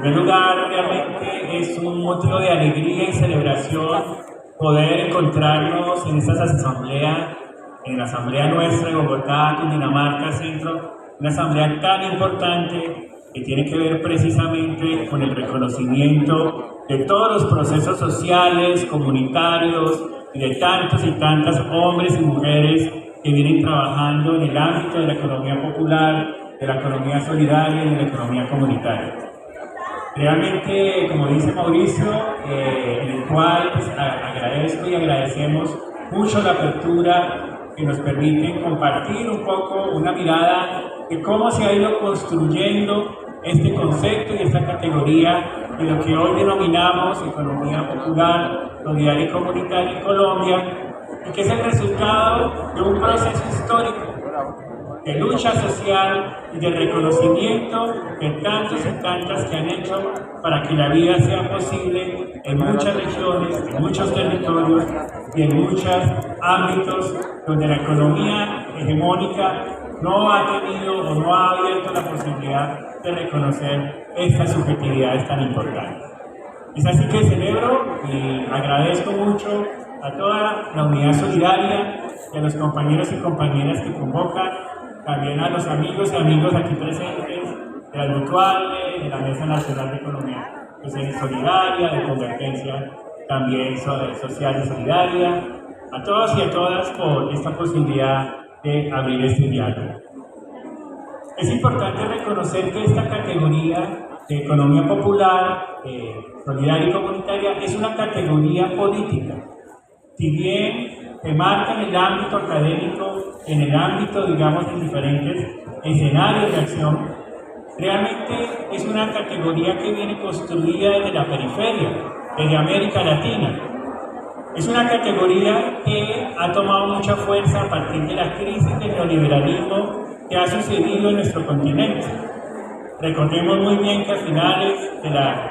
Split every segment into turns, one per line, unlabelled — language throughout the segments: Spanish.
primer lugar, realmente es un motivo de alegría y celebración poder encontrarnos en estas asambleas, en la asamblea nuestra de Bogotá, Cundinamarca, Centro, una asamblea tan importante que tiene que ver precisamente con el reconocimiento de todos los procesos sociales, comunitarios y de tantos y tantas hombres y mujeres que vienen trabajando en el ámbito de la economía popular, de la economía solidaria y de la economía comunitaria. Realmente, como dice Mauricio, en el cual pues, agradezco y agradecemos mucho la apertura que nos permite compartir un poco una mirada de cómo se ha ido construyendo este concepto y esta categoría de lo que hoy denominamos economía popular, solidaria y comunitaria en Colombia, y que es el resultado de un proceso histórico de lucha social y de reconocimiento de tantos y tantas que han hecho para que la vida sea posible en muchas regiones, en muchos territorios y en muchos ámbitos donde la economía hegemónica no ha tenido o no ha abierto la posibilidad de reconocer estas subjetividades tan importantes. Es así que celebro y agradezco mucho a toda la unidad solidaria, y a los compañeros y compañeras que convocan, también a los amigos y amigos aquí presentes, de las mutuales, de la Mesa Nacional de Economía Solidaria, de Convergencia también social y solidaria, a todos y a todas por esta posibilidad de abrir este diálogo. Es importante reconocer que esta categoría de economía popular, solidaria y comunitaria es una categoría política. Si bien se marca en el ámbito académico, en el ámbito, digamos, de diferentes escenarios de acción, realmente es una categoría que viene construida desde la periferia, desde América Latina. Es una categoría que ha tomado mucha fuerza a partir de la crisis del neoliberalismo que ha sucedido en nuestro continente. Recordemos muy bien que a finales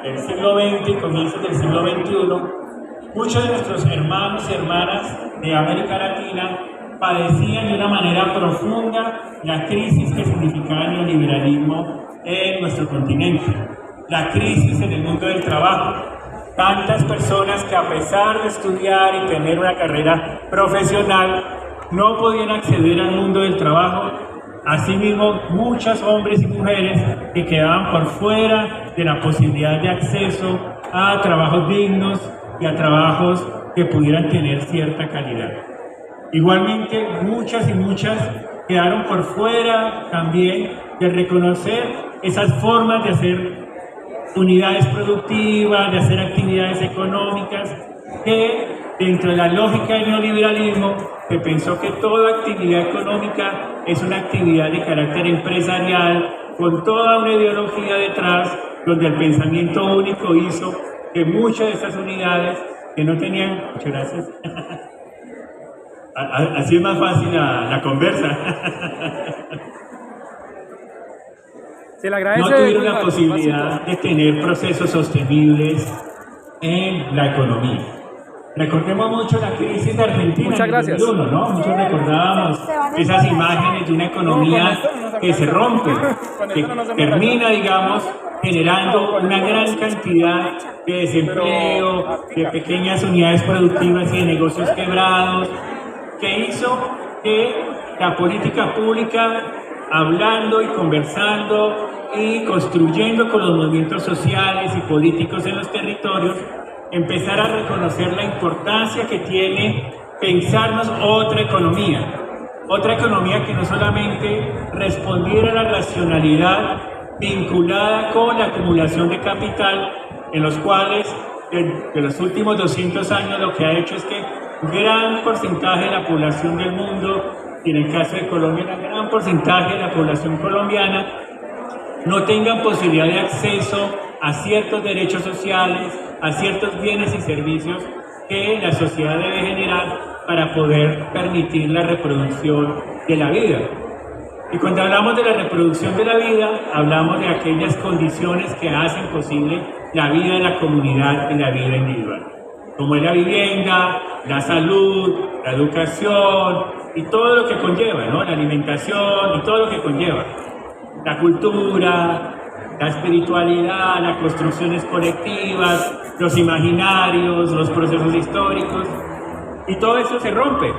del siglo XX y comienzos del siglo XXI, muchos de nuestros hermanos y hermanas de América Latina padecían de una manera profunda la crisis que significaba el neoliberalismo en nuestro continente, la crisis en el mundo del trabajo. Tantas personas que a pesar de estudiar y tener una carrera profesional no podían acceder al mundo del trabajo. Asimismo, muchos hombres y mujeres que quedaban por fuera de la posibilidad de acceso a trabajos dignos y a trabajos que pudieran tener cierta calidad. Igualmente, muchas y muchas quedaron por fuera también de reconocer esas formas de hacer unidades productivas, de hacer actividades económicas, que dentro de la lógica del neoliberalismo se pensó que toda actividad económica es una actividad de carácter empresarial, con toda una ideología detrás, donde el pensamiento único hizo que muchas de estas unidades que no tenían... Muchas gracias. Así es más fácil la conversa.
Se le agradece,
no tuvieron la posibilidad de tener procesos sostenibles en la economía. Recordemos mucho la crisis de Argentina
Muchas gracias.
en el 2001, ¿no? Muchos recordábamos esas imágenes de una economía que se rompe, que termina, digamos, generando una gran cantidad de desempleo, de pequeñas unidades productivas y de negocios quebrados, que hizo que la política pública, hablando y conversando y construyendo con los movimientos sociales y políticos en los territorios, empezar a reconocer la importancia que tiene pensarnos otra economía que no solamente respondiera a la racionalidad vinculada con la acumulación de capital, en los cuales de los últimos 200 años lo que ha hecho es que gran porcentaje de la población del mundo, y en el caso de Colombia, un gran porcentaje de la población colombiana, no tengan posibilidad de acceso a ciertos derechos sociales, a ciertos bienes y servicios que la sociedad debe generar para poder permitir la reproducción de la vida. Y cuando hablamos de la reproducción de la vida, hablamos de aquellas condiciones que hacen posible la vida de la comunidad y la vida individual, como es la vivienda, la salud, la educación y todo lo que conlleva, ¿no? La alimentación y todo lo que conlleva, la cultura, la espiritualidad, las construcciones colectivas, los imaginarios, los procesos históricos, y todo eso se rompe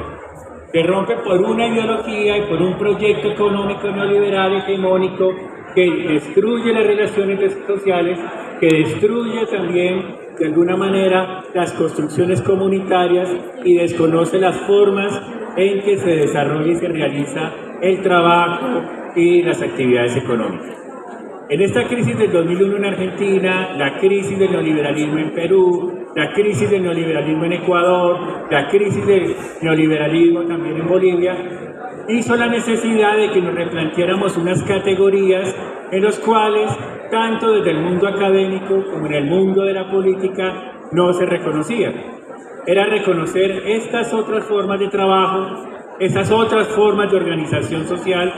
por una ideología y por un proyecto económico neoliberal hegemónico que destruye las relaciones sociales, que destruye también de alguna manera las construcciones comunitarias y desconoce las formas en que se desarrolla y se realiza el trabajo y las actividades económicas. En esta crisis del 2001 en Argentina, la crisis del neoliberalismo en Perú, la crisis del neoliberalismo en Ecuador, la crisis del neoliberalismo también en Bolivia, hizo la necesidad de que nos replanteáramos unas categorías en las cuales, tanto desde el mundo académico como en el mundo de la política, no se reconocían. Era reconocer estas otras formas de trabajo, esas otras formas de organización social,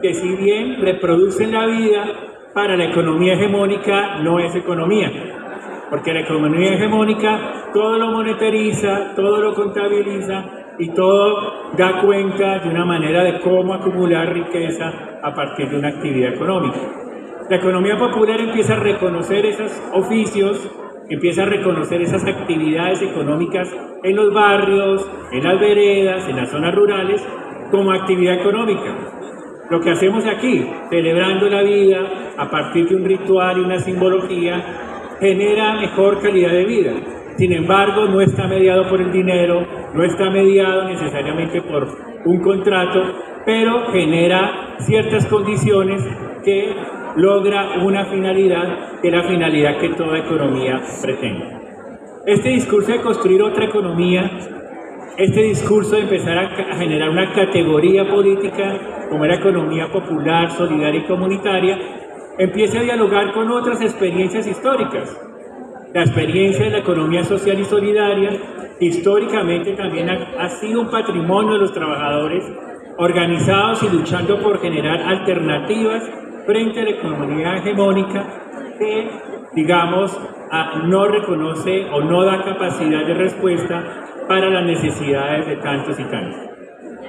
que si bien reproducen la vida, para la economía hegemónica no es economía, porque la economía hegemónica todo lo monetariza, todo lo contabiliza y todo da cuenta de una manera de cómo acumular riqueza a partir de una actividad económica. La economía popular empieza a reconocer esos oficios, empieza a reconocer esas actividades económicas en los barrios, en las veredas, en las zonas rurales, como actividad económica. Lo que hacemos aquí, celebrando la vida a partir de un ritual y una simbología, genera mejor calidad de vida. Sin embargo, no está mediado por el dinero, no está mediado necesariamente por un contrato, pero genera ciertas condiciones que logra una finalidad, que es la finalidad que toda economía pretende. Este discurso de construir otra economía, este discurso de empezar a generar una categoría política como la economía popular, solidaria y comunitaria, empieza a dialogar con otras experiencias históricas. La experiencia de la economía social y solidaria históricamente también ha sido un patrimonio de los trabajadores organizados y luchando por generar alternativas frente a la economía hegemónica que, digamos, no reconoce o no da capacidad de respuesta para las necesidades de tantos y tantos.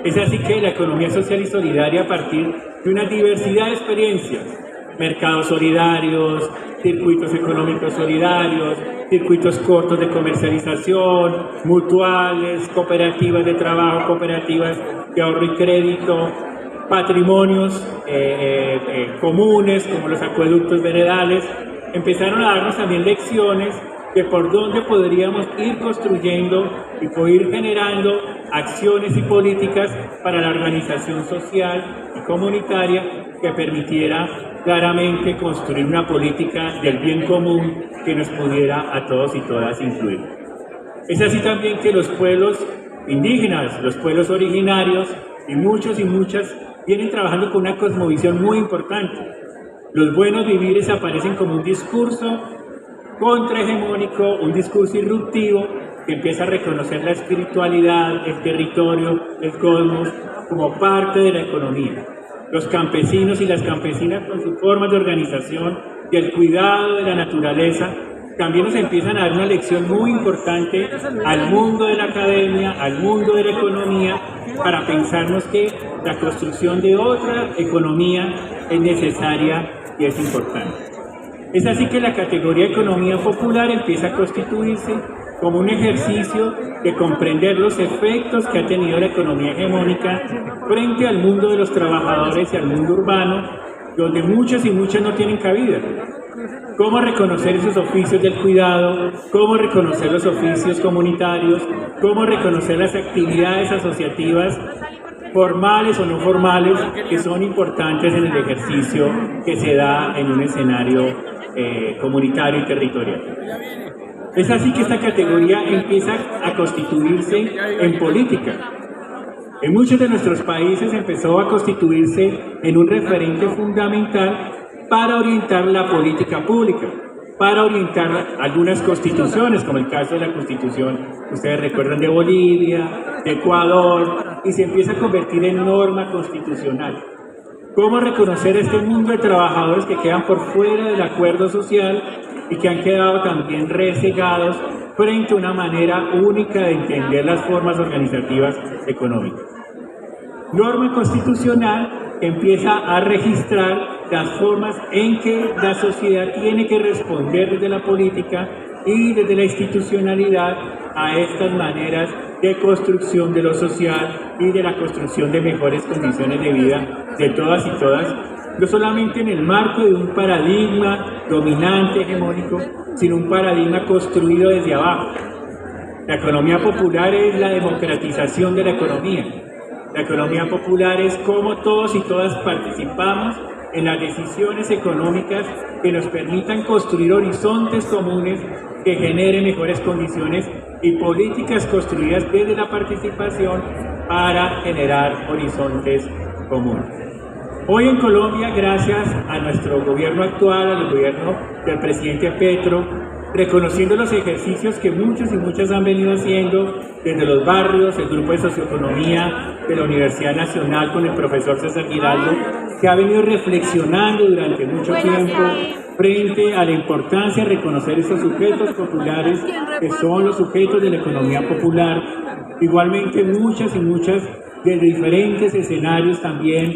Es así que la economía social y solidaria, a partir de una diversidad de experiencias, mercados solidarios, circuitos económicos solidarios, circuitos cortos de comercialización, mutuales, cooperativas de trabajo, cooperativas de ahorro y crédito, patrimonios comunes como los acueductos veredales, empezaron a darnos también lecciones de por dónde podríamos ir construyendo y poder ir generando acciones y políticas para la organización social y comunitaria que permitiera claramente construir una política del bien común que nos pudiera a todos y todas incluir. Es así también que los pueblos indígenas, los pueblos originarios y muchos y muchas vienen trabajando con una cosmovisión muy importante. Los buenos vivires aparecen como un discurso contrahegemónico, un discurso irruptivo que empieza a reconocer la espiritualidad, el territorio, el cosmos como parte de la economía. Los campesinos y las campesinas con sus formas de organización y el cuidado de la naturaleza también nos empiezan a dar una lección muy importante al mundo de la academia, al mundo de la economía, para pensarnos que la construcción de otra economía es necesaria y es importante. Es así que la categoría economía popular empieza a constituirse como un ejercicio de comprender los efectos que ha tenido la economía hegemónica frente al mundo de los trabajadores y al mundo urbano, donde muchos y muchas no tienen cabida. Cómo reconocer esos oficios del cuidado, cómo reconocer los oficios comunitarios, cómo reconocer las actividades asociativas formales o no formales que son importantes en el ejercicio que se da en un escenario comunitario y territorial. Es así que esta categoría empieza a constituirse en política. En muchos de nuestros países empezó a constituirse en un referente fundamental para orientar la política pública, para orientar algunas constituciones, como el caso de la constitución, ustedes recuerdan, de Bolivia, de Ecuador, y se empieza a convertir en norma constitucional. ¿Cómo reconocer este mundo de trabajadores que quedan por fuera del acuerdo social y que han quedado también resegados frente a una manera única de entender las formas organizativas económicas? Norma constitucional que empieza a registrar las formas en que la sociedad tiene que responder desde la política y desde la institucionalidad a estas maneras de construcción de lo social y de la construcción de mejores condiciones de vida de todas y todas, no solamente en el marco de un paradigma dominante, hegemónico, sino un paradigma construido desde abajo. La economía popular es la democratización de la economía. La economía popular es cómo todos y todas participamos en las decisiones económicas que nos permitan construir horizontes comunes que generen mejores condiciones y políticas construidas desde la participación para generar horizontes comunes. Hoy en Colombia, gracias a nuestro gobierno actual, al gobierno del presidente Petro, reconociendo los ejercicios que muchos y muchas han venido haciendo desde los barrios, el grupo de socioeconomía de la Universidad Nacional con el profesor César Giraldo, que ha venido reflexionando durante mucho tiempo frente a la importancia de reconocer esos sujetos populares que son los sujetos de la economía popular. Igualmente muchas y muchas de diferentes escenarios también,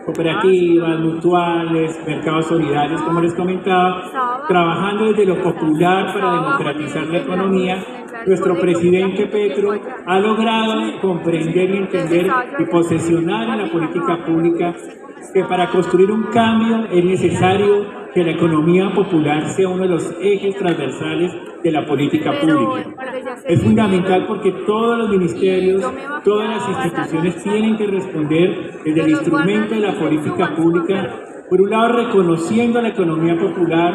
cooperativas, mutuales, mercados solidarios, como les comentaba, trabajando desde lo popular para democratizar la economía. Nuestro presidente Petro ha logrado comprender y entender y posesionar en la política pública que para construir un cambio es necesario que la economía popular sea uno de los ejes transversales de la política pública. Es fundamental porque todos los ministerios, todas las instituciones tienen que responder desde el instrumento de la política pública, por un lado reconociendo la economía popular,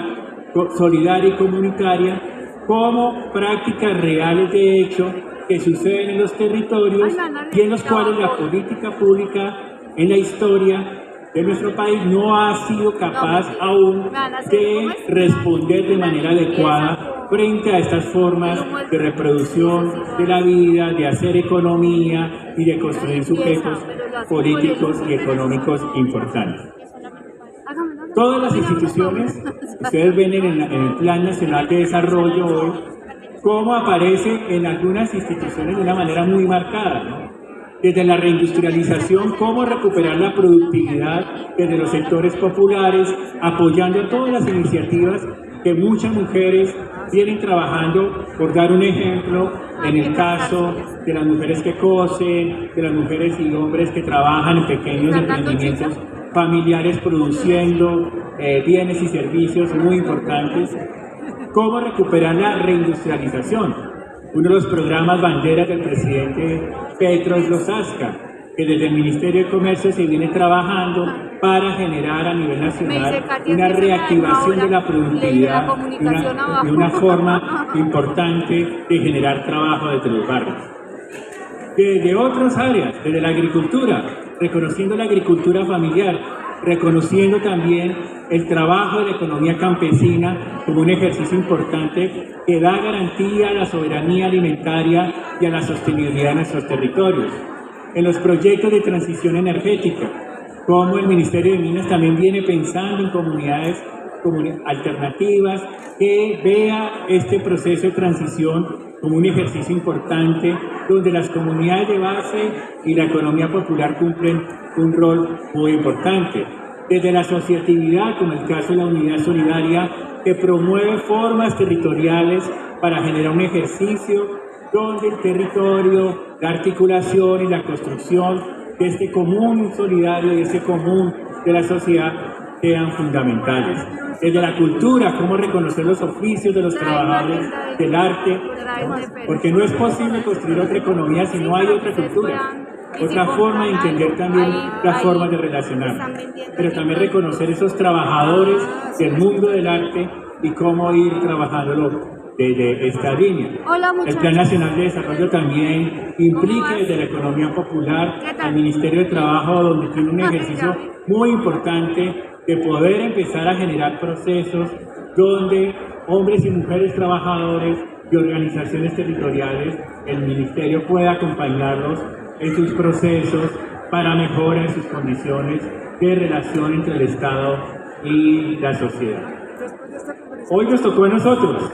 solidaria y comunitaria, como prácticas reales de hecho que suceden en los territorios y en los cuales la política pública en la historia de nuestro país no ha sido capaz aún de responder de manera adecuada frente a estas formas de reproducción de la vida, de hacer economía y de construir sujetos políticos y económicos importantes. Todas las instituciones, ustedes ven en el Plan Nacional de Desarrollo hoy, cómo aparece en algunas instituciones de una manera muy marcada, ¿no? Desde la reindustrialización, cómo recuperar la productividad desde los sectores populares, apoyando todas las iniciativas que muchas mujeres vienen trabajando, por dar un ejemplo, en el caso de las mujeres que cosen, de las mujeres y hombres que trabajan en pequeños emprendimientos familiares produciendo bienes y servicios muy importantes. Cómo recuperar la reindustrialización. Uno de los programas banderas del presidente Petro es los ASCA, que desde el Ministerio de Comercio se viene trabajando para generar a nivel nacional una reactivación de la productividad y una forma importante de generar trabajo desde los barrios. Desde otras áreas, desde la agricultura, reconociendo la agricultura familiar, reconociendo también el trabajo de la economía campesina como un ejercicio importante que da garantía a la soberanía alimentaria y a la sostenibilidad de nuestros territorios. En los proyectos de transición energética, como el Ministerio de Minas también viene pensando en comunidades alternativas, que vea este proceso de transición como un ejercicio importante donde las comunidades de base y la economía popular cumplen un rol muy importante. Desde la asociatividad, como el caso de la Unidad Solidaria, que promueve formas territoriales para generar un ejercicio donde el territorio, la articulación y la construcción de este común solidario y este común de la sociedad sean fundamentales. Desde la cultura, cómo reconocer los oficios de los trabajadores del arte, ¿no? Porque no es posible construir otra economía si no hay otra cultura, otra forma de entender también las formas de relacionar, pero también reconocer esos trabajadores del mundo del arte y cómo ir trabajándolo desde esta línea. El Plan Nacional de Desarrollo también implica desde la economía popular al Ministerio de Trabajo, donde tiene un ejercicio muy importante de poder empezar a generar procesos donde hombres y mujeres trabajadores y organizaciones territoriales, el Ministerio pueda acompañarlos en sus procesos para mejora en sus condiciones de relación entre el Estado y la sociedad. Hoy nos tocó a nosotros.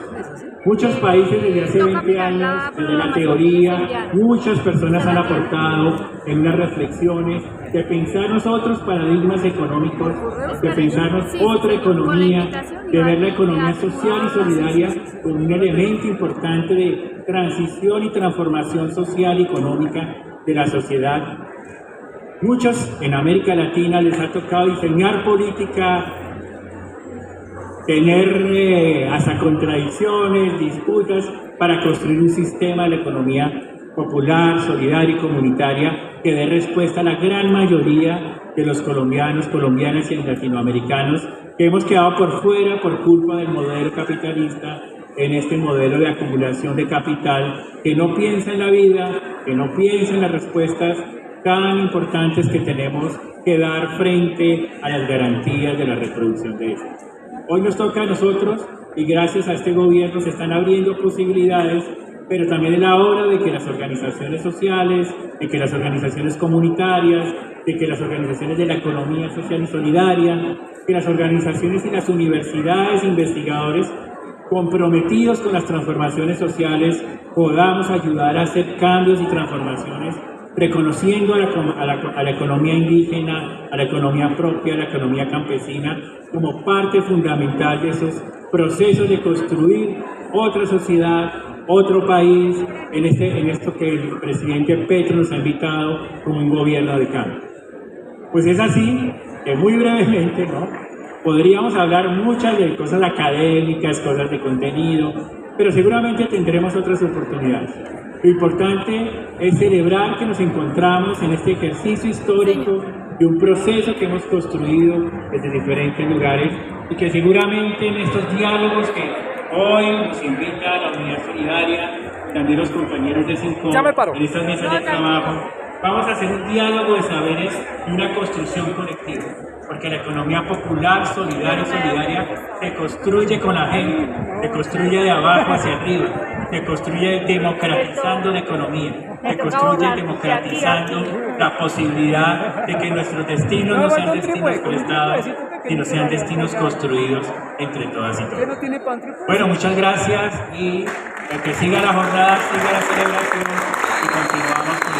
Muchos países desde hace 20 años, desde la teoría, muchas personas han aportado en unas reflexiones de pensarnos otros paradigmas económicos, de pensarnos otra economía, de ver la economía social y solidaria como un elemento importante de transición y transformación social y económica de la sociedad. Muchos en América Latina les ha tocado diseñar política, tener hasta contradicciones, disputas, para construir un sistema de la economía popular, solidaria y comunitaria que dé respuesta a la gran mayoría de los colombianos, colombianas y latinoamericanos que hemos quedado por fuera por culpa del modelo capitalista, en este modelo de acumulación de capital que no piensa en la vida, que no piensa en las respuestas tan importantes que tenemos que dar frente a las garantías de la reproducción de esto. Hoy nos toca a nosotros y gracias a este gobierno se están abriendo posibilidades, pero también es la hora de que las organizaciones sociales, de que las organizaciones comunitarias, de que las organizaciones de la economía social y solidaria, que las organizaciones y las universidades, investigadores comprometidos con las transformaciones sociales, podamos ayudar a hacer cambios y transformaciones, reconociendo a la economía indígena, a la economía propia, a la economía campesina, como parte fundamental de esos procesos de construir otra sociedad, otro país, en esto que el presidente Petro nos ha invitado como un gobierno de cambio. Pues es así, que muy brevemente, ¿no? Podríamos hablar muchas de cosas académicas, cosas de contenido, pero seguramente tendremos otras oportunidades. Lo importante es celebrar que nos encontramos en este ejercicio histórico de un proceso que hemos construido desde diferentes lugares y que seguramente en estos diálogos que hoy nos invita a la Unidad Solidaria, también los compañeros de Sincom, en estas mesas de trabajo, vamos a hacer un diálogo de saberes y una construcción colectiva, porque la economía popular, solidaria y solidaria se construye con la gente, se construye de abajo hacia arriba, se construye democratizando la economía, se construye democratizando la posibilidad de que nuestros destinos no sean destinos prestados, sino sean destinos construidos entre todas y todos. Bueno, muchas gracias y que siga la jornada, siga la celebración y continuamos con